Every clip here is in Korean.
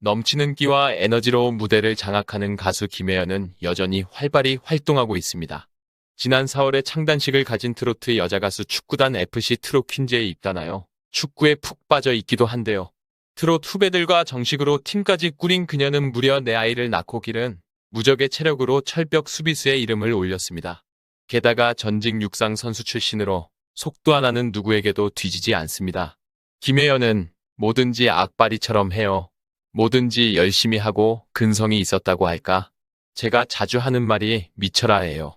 넘치는 끼와 에너지로 무대를 장악하는 가수 김혜연은 여전히 활발히 활동하고 있습니다. 지난 4월에 창단식을 가진 트로트 여자 가수 축구단 FC 트롯퀸즈에 입단하여 축구에 푹 빠져 있기도 한데요. 트롯 후배들과 정식으로 팀까지 꾸린 그녀는 무려 4아이를 낳고 기른 무적의 체력으로 철벽 수비수의 이름을 올렸습니다. 게다가 전직 육상 선수 출신으로 속도 하나는 누구에게도 뒤지지 않습니다. 김혜연은 뭐든지 악바리처럼 해요. 뭐든지 열심히 하고 근성이 있었다고 할까? 제가 자주 하는 말이 미쳐라예요.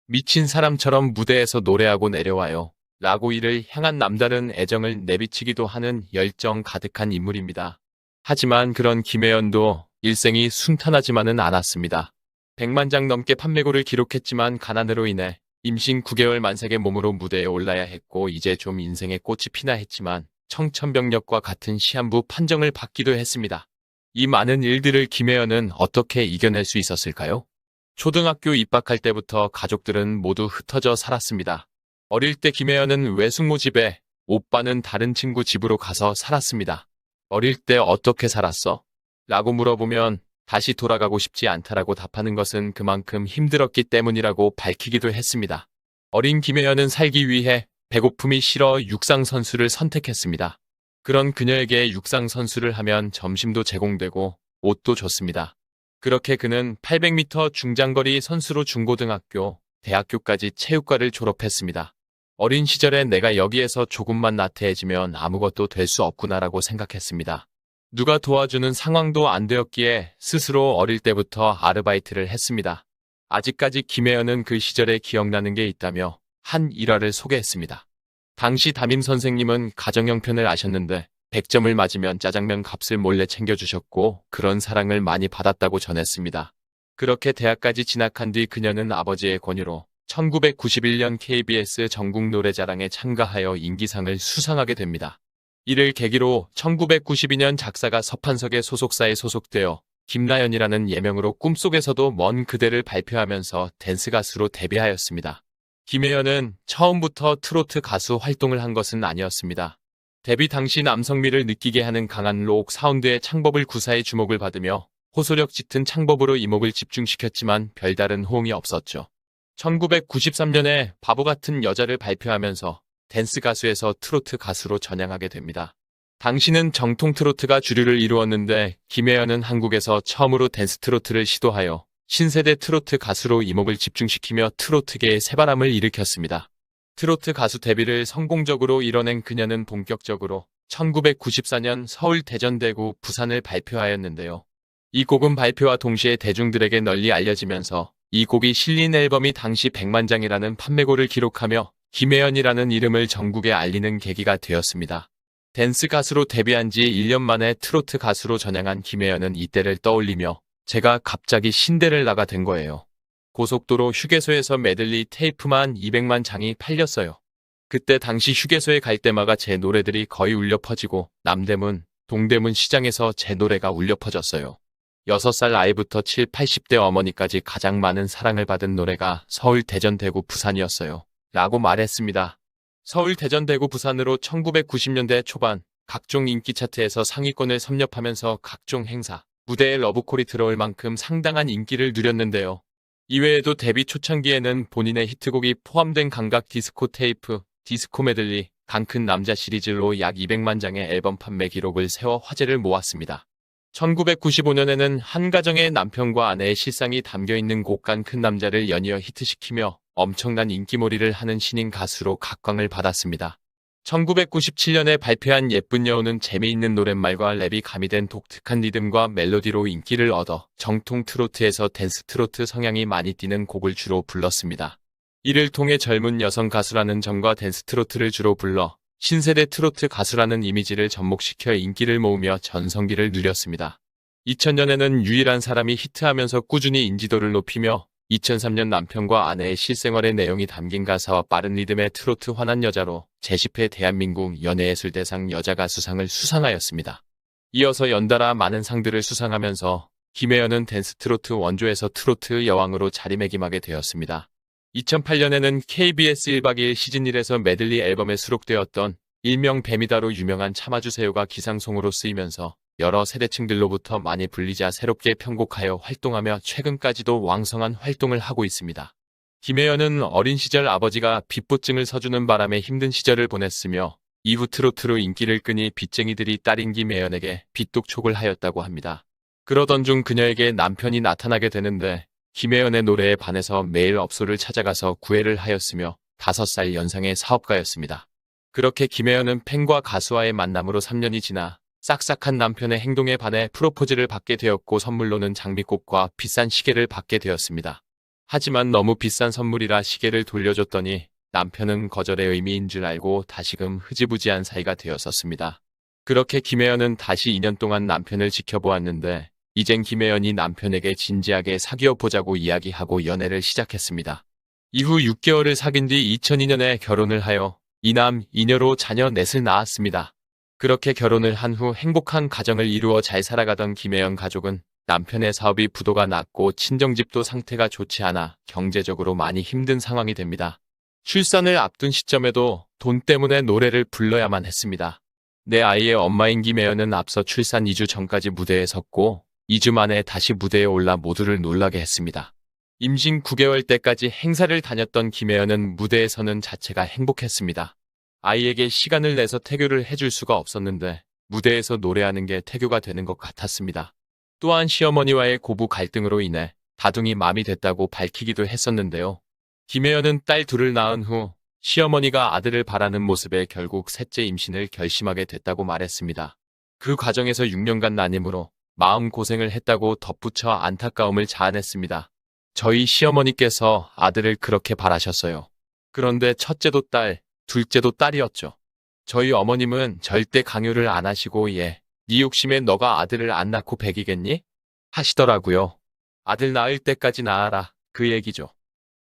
미친 사람처럼 무대에서 노래하고 내려와요. 라고 이를 향한 남다른 애정을 내비치기도 하는 열정 가득한 인물입니다. 하지만 그런 김혜연도 일생이 순탄하지만은 않았습니다. 100만 장 넘게 판매고를 기록했지만 가난으로 인해 임신 9개월 만삭의 몸으로 무대에 올라야 했고 이제 좀 인생의 꽃이 피나 했지만 청천벽력과 같은 시한부 판정을 받기도 했습니다. 이 많은 일들을 김혜연은 어떻게 이겨낼 수 있었을까요? 초등학교 입학할 때부터 가족들은 모두 흩어져 살았습니다. 어릴 때 김혜연은 외숙모 집에, 오빠는 다른 친구 집으로 가서 살았습니다. 어릴 때 어떻게 살았어? 라고 물어보면 다시 돌아가고 싶지 않다라고 답하는 것은 그만큼 힘들었기 때문이라고 밝히기도 했습니다. 어린 김혜연은 살기 위해 배고픔이 싫어 육상 선수를 선택했습니다. 그런 그녀에게 육상 선수를 하면 점심도 제공되고 옷도 줬습니다. 그렇게 그는 800m 중장거리 선수로 중고등학교, 대학교까지 체육과를 졸업했습니다. 어린 시절에 내가 여기에서 조금만 나태해지면 아무것도 될 수 없구나라고 생각했습니다. 누가 도와주는 상황도 안 되었기에 스스로 어릴 때부터 아르바이트를 했습니다. 아직까지 김혜연은 그 시절에 기억나는 게 있다며 한 일화를 소개했습니다. 당시 담임 선생님은 가정형편을 아셨는데 100점을 맞으면 짜장면 값을 몰래 챙겨주셨고 그런 사랑을 많이 받았다고 전했습니다. 그렇게 대학까지 진학한 뒤 그녀는 아버지의 권유로 1991년 KBS 전국노래자랑에 참가하여 인기상을 수상하게 됩니다. 이를 계기로 1992년 작사가 서판석의 소속사에 소속되어 김나연이라는 예명으로 꿈속에서도 먼 그대를 발표하면서 댄스 가수로 데뷔하였습니다. 김혜연은 처음부터 트로트 가수 활동을 한 것은 아니었습니다. 데뷔 당시 남성미를 느끼게 하는 강한 록 사운드의 창법을 구사해 주목을 받으며 호소력 짙은 창법으로 이목을 집중시켰지만 별다른 호응이 없었죠. 1993년에 바보 같은 여자를 발표하면서 댄스 가수에서 트로트 가수로 전향하게 됩니다. 당시는 정통 트로트가 주류를 이루었는데 김혜연은 한국에서 처음으로 댄스 트로트를 시도하여 신세대 트로트 가수로 이목을 집중시키며 트로트계의 새바람을 일으켰습니다. 트로트 가수 데뷔를 성공적으로 이뤄낸 그녀는 본격적으로 1994년 서울, 대전, 대구, 부산을 발표하였는데요. 이 곡은 발표와 동시에 대중들에게 널리 알려지면서 이 곡이 실린 앨범이 당시 100만 장이라는 판매고를 기록하며 김혜연이라는 이름을 전국에 알리는 계기가 되었습니다. 댄스 가수로 데뷔한 지 1년 만에 트로트 가수로 전향한 김혜연은 이때를 떠올리며 제가 갑자기 신데렐라가 된 거예요. 고속도로 휴게소에서 메들리 테이프만 200만 장이 팔렸어요. 그때 당시 휴게소에 갈 때마다 제 노래들이 거의 울려 퍼지고 남대문, 동대문 시장에서 제 노래가 울려 퍼졌어요. 6살 아이부터 7, 80대 어머니까지 가장 많은 사랑을 받은 노래가 서울, 대전, 대구, 부산이었어요. 라고 말했습니다. 서울, 대전, 대구, 부산으로 1990년대 초반 각종 인기 차트에서 상위권을 섭렵하면서 각종 행사, 무대에 러브콜이 들어올 만큼 상당한 인기를 누렸는데요. 이외에도 데뷔 초창기에는 본인의 히트곡이 포함된 감각 디스코 테이프, 디스코 메들리, 강큰 남자 시리즈로 약 200만 장의 앨범 판매 기록을 세워 화제를 모았습니다. 1995년에는 한 가정의 남편과 아내의 실상이 담겨있는 곡 강큰 남자를 연이어 히트시키며 엄청난 인기몰이를 하는 신인 가수로 각광을 받았습니다. 1997년에 발표한 예쁜 여우는 재미있는 노랫말과 랩이 가미된 독특한 리듬과 멜로디로 인기를 얻어 정통 트로트에서 댄스 트로트 성향이 많이 띠는 곡을 주로 불렀습니다. 이를 통해 젊은 여성 가수라는 점과 댄스 트로트를 주로 불러 신세대 트로트 가수라는 이미지를 접목시켜 인기를 모으며 전성기를 누렸습니다. 2000년에는 유일한 사람이 히트하면서 꾸준히 인지도를 높이며 2003년 남편과 아내의 실생활의 내용이 담긴 가사와 빠른 리듬의 트로트 환한 여자로 제10회 대한민국 연예예술대상 여자가수상을 수상하였습니다. 이어서 연달아 많은 상들을 수상하면서 김혜연은 댄스 트로트 원조에서 트로트 여왕으로 자리매김하게 되었습니다. 2008년에는 KBS 1박 2일 시즌 1에서 메들리 앨범에 수록되었던 일명 뱀이다로 유명한 참아주세요가 기상송으로 쓰이면서 여러 세대층들로부터 많이 불리자 새롭게 편곡하여 활동하며 최근까지도 왕성한 활동을 하고 있습니다. 김혜연은 어린 시절 아버지가 빚보증을 서주는 바람에 힘든 시절을 보냈으며 이후 트로트로 인기를 끄니 빚쟁이들이 딸인 김혜연에게 빚독촉을 하였다고 합니다. 그러던 중 그녀에게 남편이 나타나게 되는데 김혜연의 노래에 반해서 매일 업소를 찾아가서 구애를 하였으며 5살 연상의 사업가였습니다. 그렇게 김혜연은 팬과 가수와의 만남으로 3년이 지나 싹싹한 남편의 행동에 반해 프로포즈를 받게 되었고 선물로는 장미꽃과 비싼 시계를 받게 되었습니다. 하지만 너무 비싼 선물이라 시계를 돌려줬더니 남편은 거절의 의미인 줄 알고 다시금 흐지부지한 사이가 되었었습니다. 그렇게 김혜연은 다시 2년 동안 남편을 지켜보았는데 이젠 김혜연이 남편에게 진지하게 사귀어 보자고 이야기하고 연애를 시작했습니다. 이후 6개월을 사귄 뒤 2002년에 결혼을 하여 이남 이녀로 자녀 넷을 낳았습니다. 그렇게 결혼을 한 후 행복한 가정을 이루어 잘 살아가던 김혜연 가족은 남편의 사업이 부도가 났고 친정집도 상태가 좋지 않아 경제적으로 많이 힘든 상황이 됩니다. 출산을 앞둔 시점에도 돈 때문에 노래를 불러야만 했습니다. 내 아이의 엄마인 김혜연은 앞서 출산 2주 전까지 무대에 섰고 2주 만에 다시 무대에 올라 모두를 놀라게 했습니다. 임신 9개월 때까지 행사를 다녔던 김혜연은 무대에 서는 자체가 행복했습니다. 아이에게 시간을 내서 태교를 해줄 수가 없었는데 무대에서 노래하는 게 태교가 되는 것 같았습니다. 또한 시어머니와의 고부 갈등으로 인해 다둥이 맘이 됐다고 밝히기도 했었는데요. 김혜연은 딸 둘을 낳은 후 시어머니가 아들을 바라는 모습에 결국 셋째 임신을 결심하게 됐다고 말했습니다. 그 과정에서 6년간 난임으로 마음고생을 했다고 덧붙여 안타까움을 자아냈습니다. 저희 시어머니께서 아들을 그렇게 바라셨어요. 그런데 첫째도 딸, 둘째도 딸이었죠. 저희 어머님은 절대 강요를 안 하시고 네 욕심에 너가 아들을 안 낳고 백이겠니? 하시더라고요. 아들 낳을 때까지 낳아라. 그 얘기죠.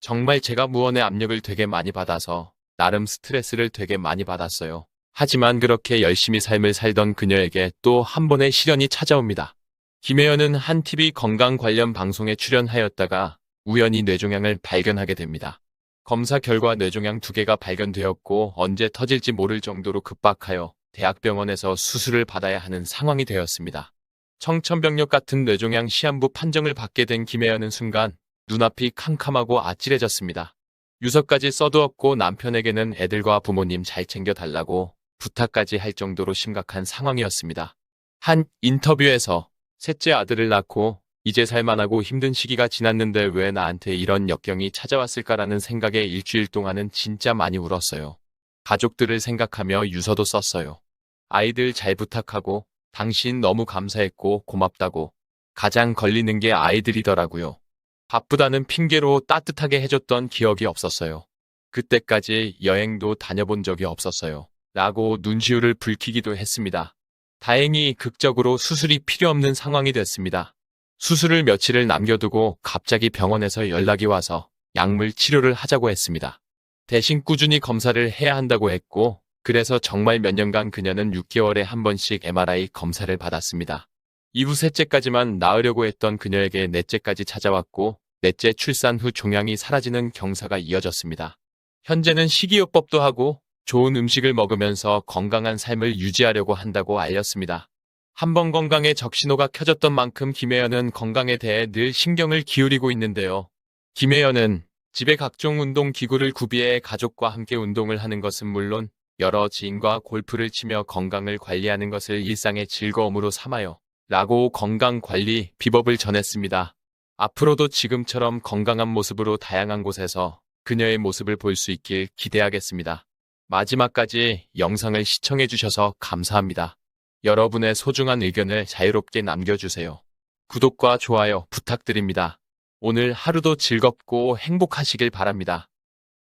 정말 제가 무언의 압력을 되게 많이 받아서 나름 스트레스를 되게 많이 받았어요. 하지만 그렇게 열심히 삶을 살던 그녀에게 또 한 번의 시련이 찾아옵니다. 김혜연은 한 TV 건강 관련 방송에 출연하였다가 우연히 뇌종양을 발견하게 됩니다. 검사 결과 뇌종양 2개가 발견되었고 언제 터질지 모를 정도로 급박하여 대학병원에서 수술을 받아야 하는 상황이 되었습니다. 청천벽력 같은 뇌종양 시한부 판정을 받게 된 김혜연은 순간 눈앞이 캄캄하고 아찔해졌습니다. 유서까지 써두었고 남편에게는 애들과 부모님 잘 챙겨달라고 부탁까지 할 정도로 심각한 상황이었습니다. 한 인터뷰에서 셋째 아들을 낳고 이제 살만하고 힘든 시기가 지났는데 왜 나한테 이런 역경이 찾아왔을까라는 생각에 일주일 동안은 진짜 많이 울었어요. 가족들을 생각하며 유서도 썼어요. 아이들 잘 부탁하고 당신 너무 감사했고 고맙다고. 가장 걸리는 게 아이들이더라고요. 바쁘다는 핑계로 따뜻하게 해줬던 기억이 없었어요. 그때까지 여행도 다녀본 적이 없었어요. 라고 눈시울을 붉히기도 했습니다. 다행히 극적으로 수술이 필요 없는 상황이 됐습니다. 수술을 며칠을 남겨두고 갑자기 병원에서 연락이 와서 약물 치료를 하자고 했습니다. 대신 꾸준히 검사를 해야 한다고 했고 그래서 정말 몇 년간 그녀는 6개월에 한 번씩 MRI 검사를 받았습니다. 이후 셋째까지만 낳으려고 했던 그녀에게 넷째까지 찾아왔고 넷째 출산 후 종양이 사라지는 경사가 이어졌습니다. 현재는 식이요법도 하고 좋은 음식을 먹으면서 건강한 삶을 유지하려고 한다고 알렸습니다. 한번 건강에 적신호가 켜졌던 만큼 김혜연은 건강에 대해 늘 신경을 기울이고 있는데요. 김혜연은 집에 각종 운동 기구를 구비해 가족과 함께 운동을 하는 것은 물론 여러 지인과 골프를 치며 건강을 관리하는 것을 일상의 즐거움으로 삼아요. 라고 건강관리 비법을 전했습니다. 앞으로도 지금처럼 건강한 모습으로 다양한 곳에서 그녀의 모습을 볼 수 있길 기대하겠습니다. 마지막까지 영상을 시청해주셔서 감사합니다. 여러분의 소중한 의견을 자유롭게 남겨주세요. 구독과 좋아요 부탁드립니다. 오늘 하루도 즐겁고 행복하시길 바랍니다.